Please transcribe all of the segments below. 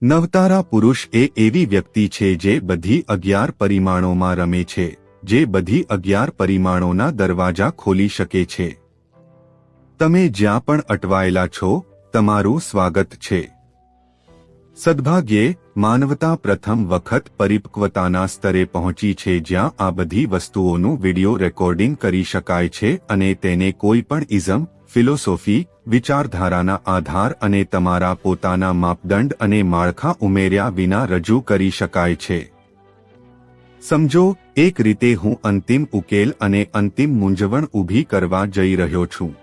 નવતારા પુરુષ એ એવી વ્યક્તિ છે જે બધી 11 પરિમાણોમાં રમે છે, જે બધી 11 પરિમાણોના દરવાજા ખોલી શકે છે. તમે જ્યાં પણ અટવાયેલા છો, તમારું સ્વાગત છે. સદભાગ્યે માનવતા પ્રથમ વખત પરિપક્વતાના સ્તરે પહોંચી છે જ્યાં આ બધી વસ્તુઓનું વિડિયો રેકોર્ડિંગ કરી શકાય છે અને તેને કોઈ પણ ઇઝમ, ફિલોસોફી, વિચારધારાના આધાર અને તમારા પોતાના માપદંડ અને માળખા ઉમેર્યા વિના રજૂ કરી શકાય છે. સમજો, એક રીતે હું અંતિમ ઉકેલ અને અંતિમ મૂંઝવણ ઊભી કરવા જઈ રહ્યો છું.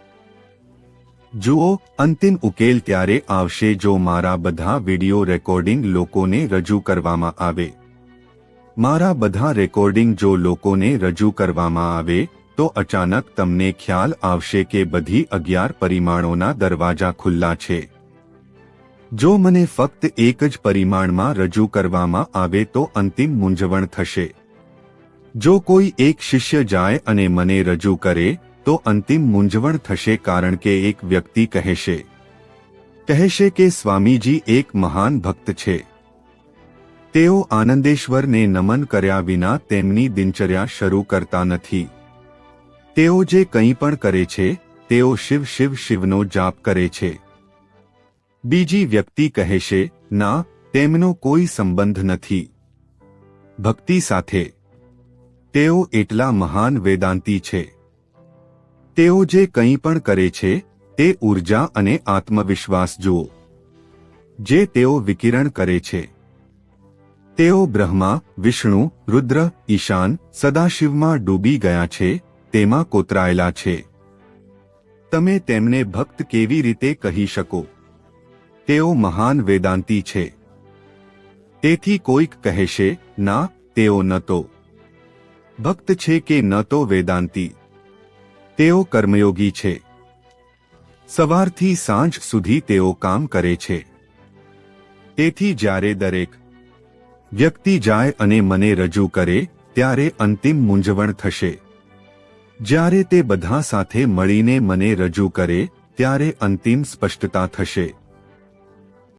જુઓ, અંતિમ ઉકેલ ત્યારે આવશે જો મારા બધા વિડિયો રેકોર્ડિંગ લોકોને રજૂ કરવામાં આવે. મારા બધા રેકોર્ડિંગ જો લોકોને રજૂ કરવામાં આવે તો અચાનક તમને ખ્યાલ આવશે કે બધી 11 પરિમાણોના દરવાજા ખુલ્લા છે. જો મને ફક્ત એક જ પરિમાણમાં રજૂ કરવામાં આવે તો અંતિમ મૂંઝવણ થશે. જો કોઈ એક શિષ્ય જાય અને મને રજૂ કરે તો અંતિમ મૂંઝવણ થશે કારણ કે એક વ્યક્તિ કહેશે કે સ્વામીજી એક મહાન ભક્ત છે. તેઓ આનંદેશ્વરને નમન કર્યા વિના તેમની દિનચર્યા શરૂ કરતા નથી. તેઓ જે કંઈ પણ કરે છે તેઓ શિવ શિવ શિવનો જાપ કરે છે. બીજી વ્યક્તિ કહેશે, ના, તેમનો કોઈ સંબંધ નથી ભક્તિ સાથે. તેઓ એટલા મહાન વેદાંતી છે. તેઓ જે કંઈ પણ કરે છે તે ઊર્જા અને આત્મવિશ્વાસ જુઓ જે તેઓ વિકિરણ કરે છે. તેઓ બ્રહ્મા, વિષ્ણુ, રુદ્ર, ઈશાન, સદાશિવમાં ડૂબી ગયા છે, તેમાં કોતરાયેલા છે. તમે તેમને ભક્ત કેવી રીતે કહી શકો? તેઓ મહાન વેદાંતી છે. તેથી કોઈક કહેશે, ના, તેઓ ન તો ભક્ત છે કે ન તો વેદાંતી. તેઓ કર્મયોગી છે. સવારથી સાંજ સુધી તેઓ કામ કરે છે. તેથી જ્યારે દરેક વ્યક્તિ જાય અને મને રજૂ કરે ત્યારે અંતિમ મૂંઝવણ થશે. જ્યારે તે બધા સાથે મળીને મને રજૂ કરે ત્યારે અંતિમ સ્પષ્ટતા થશે.